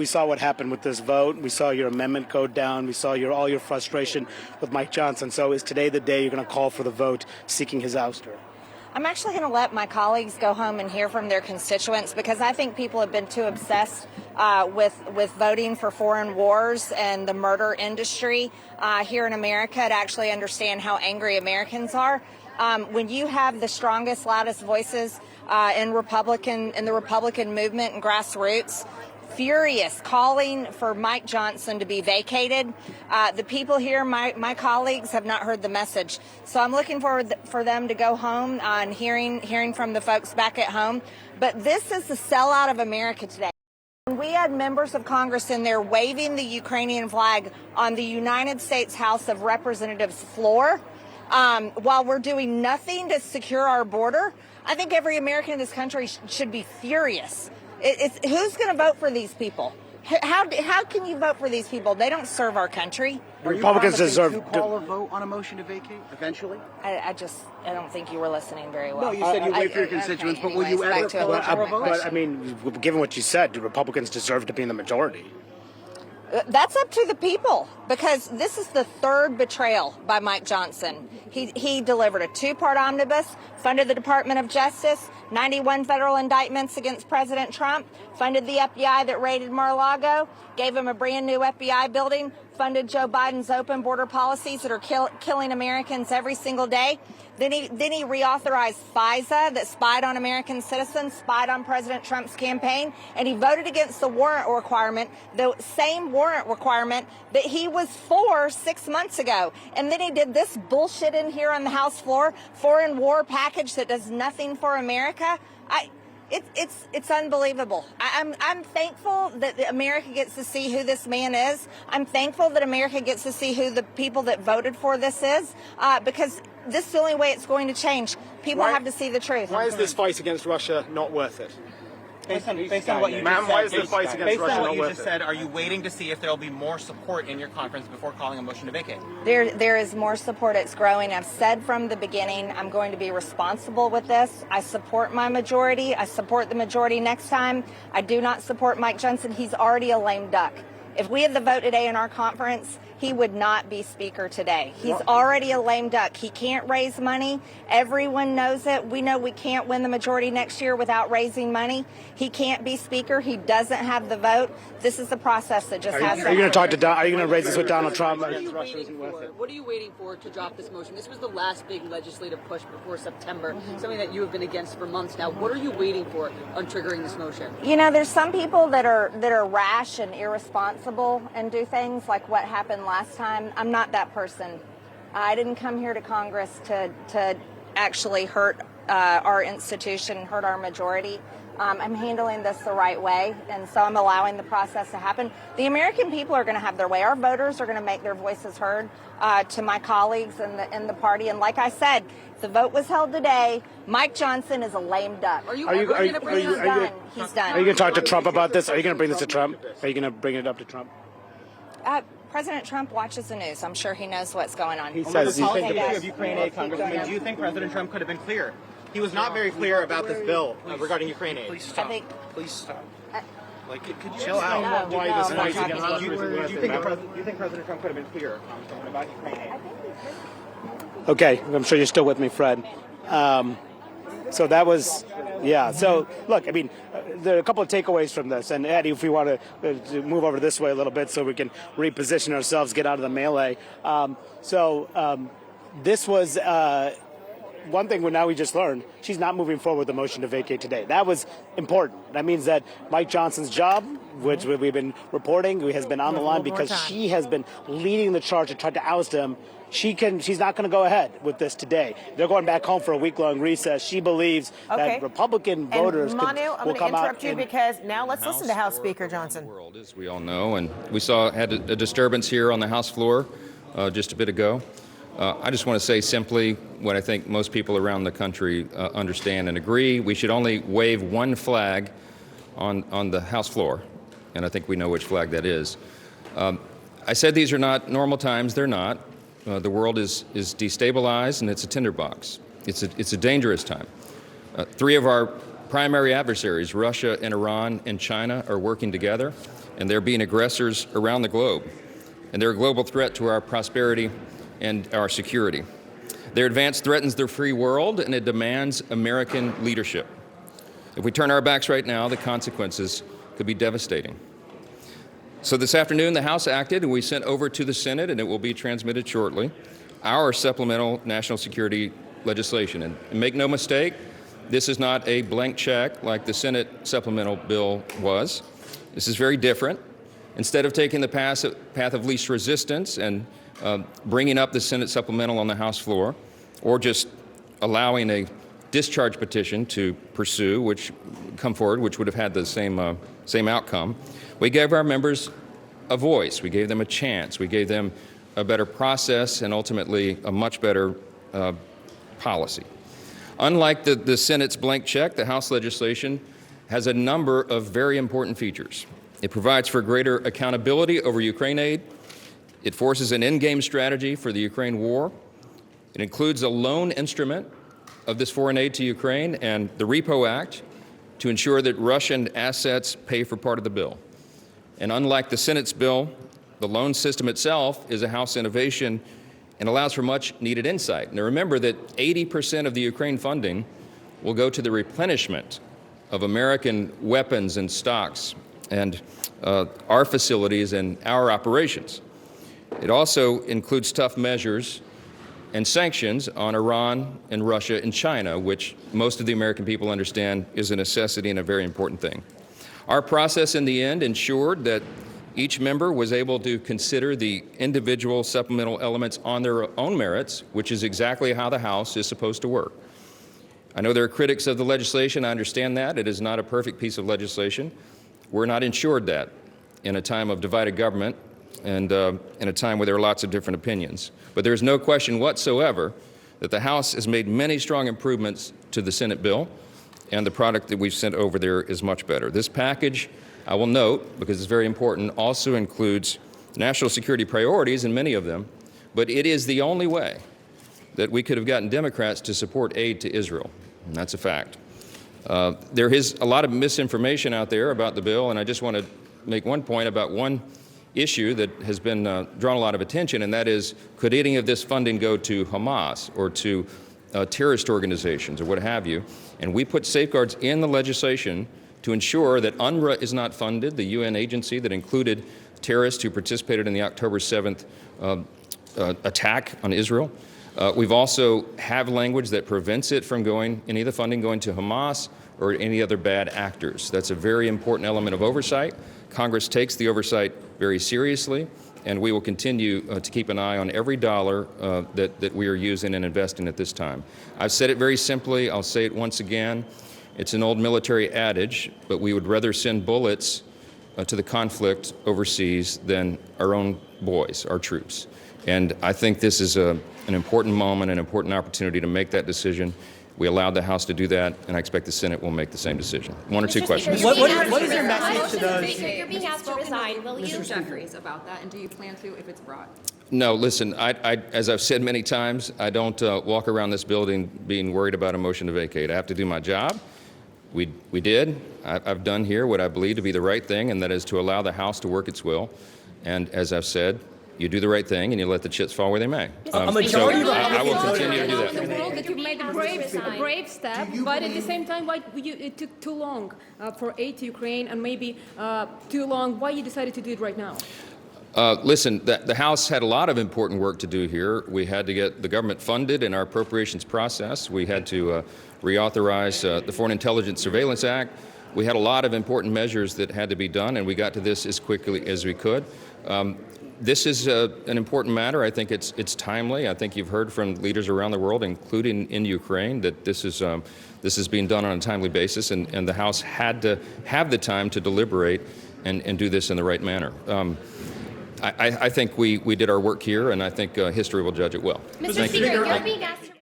we saw what happened with this vote. We saw your amendment go down. We saw all your frustration with Mike Johnson. So is today the day you're going to call for the vote seeking his ouster? I'm actually going to let my colleagues go home and hear from their constituents, because I think people have been too obsessed with voting for foreign wars and the murder industry here in America to actually understand how angry Americans are. When you have the strongest, loudest voices in the Republican movement and grassroots furious, calling for Mike Johnson to be vacated, the people here, my colleagues, have not heard the message. So I'm looking forward for them to go home and hearing from the folks back at home. But this is the sellout of America today. We had members of Congress in there waving the Ukrainian flag on the United States House of Representatives floor while we're doing nothing to secure our border. I think every American in this country should be furious. Who's going to vote for these people? How can you vote for these people? They don't serve our country. Republicans deserve to call a vote on a motion to vacate eventually. I don't think you were listening very well. No, you said you wait for your constituents, but will you ever call for a vote? But I mean, given what you said, do Republicans deserve to be in the majority? That's up to the people, because this is the third betrayal by Mike Johnson. He delivered a two-part omnibus, funded the Department of Justice, 91 federal indictments against President Trump, funded the FBI that raided Mar-a-Lago, gave him a brand new FBI building, funded Joe Biden's open border policies that are killing Americans every single day. Then he reauthorized FISA that spied on American citizens, spied on President Trump's campaign, and he voted against the warrant requirement, the same warrant requirement that he was for 6 months ago. And then he did this bullshit in here on the House floor, foreign war package that does nothing for America. It's unbelievable. I'm thankful that America gets to see who this man is. I'm thankful that America gets to see who the people that voted for this is, because this is the only way it's going to change. People have to see the truth. Why is this fight against Russia not worth it? Based on what you Ma'am, why is the fight against Russia not worth it? said, are you waiting to see if there will be more support in your conference before calling a motion to vacate? There is more support. It's growing. I've said from the beginning, I'm going to be responsible with this. I support my majority. I support the majority next time. I do not support Mike Johnson. He's already a lame duck. If we had the vote today in our conference, he would not be speaker today. He's already a lame duck. He can't raise money. Everyone knows it. We know we can't win the majority next year without raising money. He can't be speaker. He doesn't have the vote. This is the process that just has to Are you going to Are you going to raise this with Donald Trump? What are you waiting for to drop this motion? This was the last big legislative push before September, something that you have been against for months now. What are you waiting for on triggering this motion? You know, there's some people that are rash and irresponsible and do things like what happened last time. I'm not that person. I didn't come here to Congress to actually hurt our institution, hurt our majority. I'm handling this the right way, and so I'm allowing the process to happen. The American people are going to have their way. Our voters are going to make their voices heard to my colleagues in the party. And like I said, the vote was held today. Mike Johnson is a lame duck. He's done. He's done. Are you going to talk to Trump about this? Are you going to bring this to Trump? Are you going to bring it up to Trump? President Trump watches the news. I'm sure he knows what's going on. He says the policy of Ukraine aid, Congressman, do you think President Trump could have been clear? He was not very clear about this bill regarding Ukraine aid. Please stop. Please stop. Could you Chill out. Why this fight against do you think President Trump could have been clear, Congressman, about Ukraine aid? Okay, I'm sure you're still with me, Fred. So that was, yeah. So look, I mean, there are a couple of takeaways from this. And Eddie, if we want to move over this way a little bit so we can reposition ourselves, get out of the melee. This was one thing now we just learned. She's not moving forward with the motion to vacate today. That was important. That means that Mike Johnson's job, which we've been reporting, has been on the line because she has been leading the charge to try to oust him. She's not going to go ahead with this today. They're going back home for a week-long recess. She believes that Republican voters Manu, I'm will going to come out. interrupt you because now let's listen to House Speaker Johnson. World, as we all know, and we had a disturbance here on the House floor just a bit ago. I just want to say simply what I think most people around the country understand and agree. We should only wave one flag on the House floor, and I think we know which flag that is. I said these are not normal times. They're not. The world is destabilized, and it's a tinderbox. It's a dangerous time. Three of our primary adversaries, Russia and Iran and China, are working together. and they're being aggressors around the globe. And they're a global threat to our prosperity and our security. Their advance threatens the free world, and it demands American leadership. If we turn our backs right now, the consequences could be devastating. So this afternoon, the House acted, and we sent over to the Senate, and it will be transmitted shortly, our supplemental national security legislation. And make no mistake, this is not a blank check like the Senate supplemental bill was. This is very different. Instead of taking the path of least resistance and bringing up the Senate supplemental on the House floor, or just allowing a discharge petition to pursue, which come forward, which would have had the same outcome, we gave our members a voice. We gave them a chance. We gave them a better process and ultimately a much better policy. Unlike the Senate's blank check, the House legislation has a number of very important features. It provides for greater accountability over Ukraine aid. It forces an endgame strategy for the Ukraine war. It includes a loan instrument of this foreign aid to Ukraine and the Repo Act to ensure that Russian assets pay for part of the bill. And unlike the Senate's bill, the loan system itself is a House innovation and allows for much needed insight. Now remember that 80% of the Ukraine funding will go to the replenishment of American weapons and stocks and our facilities and our operations. It also includes tough measures and sanctions on Iran and Russia and China, which most of the American people understand is a necessity and a very important thing. Our process in the end ensured that each member was able to consider the individual supplemental elements on their own merits, which is exactly how the House is supposed to work. I know there are critics of the legislation. I understand that. It is not a perfect piece of legislation. We're not ensured that in a time of divided government and in a time where there are lots of different opinions. But there's no question whatsoever that the House has made many strong improvements to the Senate bill, and the product that we've sent over there is much better. This package, I will note, because it's very important, also includes national security priorities, and many of them, but it is the only way that we could have gotten Democrats to support aid to Israel, and that's a fact. There is a lot of misinformation out there about the bill, and I just want to make one point about one issue that has been drawn a lot of attention, and that is, could any of this funding go to Hamas or to terrorist organizations or what have you? And we put safeguards in the legislation to ensure that UNRWA is not funded, the UN agency that included terrorists who participated in the October 7th attack on Israel. We've also have language that prevents it from going, any of the funding going to Hamas or any other bad actors. That's a very important element of oversight. Congress takes the oversight very seriously, and we will continue to keep an eye on every dollar that we are using and investing at this time. I've said it very simply. I'll say it once again. It's an old military adage, but we would rather send bullets to the conflict overseas than our own boys, our troops. And I think this is an important moment, an important opportunity to make that decision. We allowed the House to do that, and I expect the Senate will make the same decision. One or two questions. What is your message to those? You're being asked to resign. Will you? Jeffries about that, and do you plan to if it's brought? No, listen, as I've said many times, I don't walk around this building being worried about a motion to vacate. I have to do my job. We did. I've done here what I believe to be the right thing, and that is to allow the House to work its will. And as I've said, you do the right thing and you let the chips fall where they may. So I will continue to do that. In the world that you've made a brave step, but at the same time, why it took too long for aid to Ukraine, and maybe too long? Why you decided to do it right now? Listen, the House had a lot of important work to do here. We had to get the government funded in our appropriations process. We had to reauthorize the Foreign Intelligence Surveillance Act. We had a lot of important measures that had to be done, and we got to this as quickly as we could. This is an important matter. I think it's timely. I think you've heard from leaders around the world, including in Ukraine, that this is being done on a timely basis, and the House had to have the time to deliberate and do this in the right manner. I think we did our work here, and I think history will judge it well. Mr. Speaker, you're being